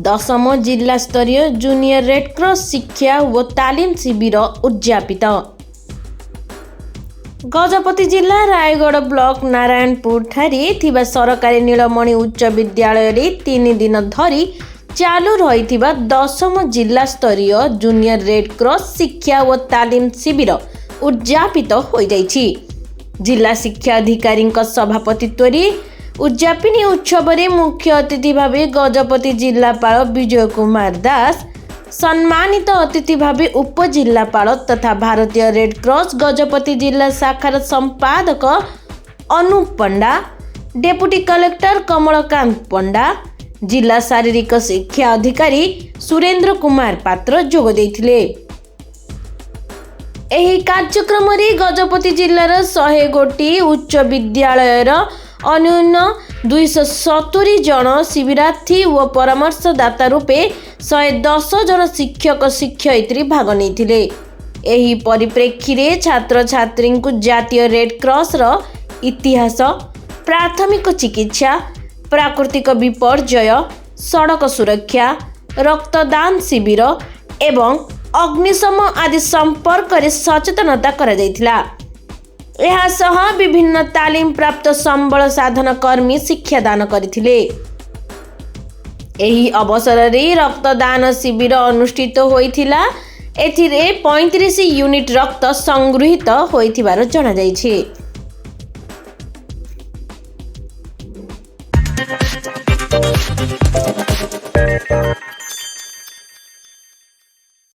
दशम जिला स्तरीय जूनियर रेडक्रॉस शिक्षा व तालीम शिविर उद्यापित। गजपति जिला रायगढ़ ब्लॉक नारायणपुर ठारे थिबा सरकारी नीलमणि उच्च विद्यालय रे 3 दिन धरी चालू रही दशम जिला स्तरीय जूनियर रेडक्रॉस शिक्षा व तालीम शिविर उद्यापित हो जाइछि। जिला शिक्षा अधिकारी सभापतित्व उद्यापनी उत्सव में मुख्य अतिथि भाव गजपति जिलापाल विजय कुमार दास, सम्मानित अतिथि भाव उपजिलापाल तथा भारतीय रेडक्रॉस गजपति जिला शाखार संपादक अनूप पंडा, डेपुटी कलेक्टर कमलकांत पंडा, जिला शारीरिक शिक्षा अधिकारी सुरेंद्र कुमार पात्र जोग देथिले। एही कार्यक्रम में गजपति जिलार 100 गोटी उच्च विद्यालयर अन्यून 270 जन शिविरार्थी व परामर्शदाता रूपे 110 जन शिक्षक शिक्षयित्री भाग नहीं। एही परिप्रेक्षी रे छात्र छात्री को जातीय रेडक्रॉस रो इतिहास, प्राथमिक चिकित्सा, प्राकृतिक विपर्यय, सड़क सुरक्षा, रक्तदान शिविर एवं अग्निशम आदि संपर्क रे सचेतनता करा जायतिला। एहा सह विभिन्न तालीम प्राप्त संबल साधन कर्मी शिक्षादान करथिले। एही अवसर रे रक्तदान शिविर अनुष्ठित होइथिला। एथिरे 35 यूनिट रक्त संगृहित होइथिबार जणा जायछि।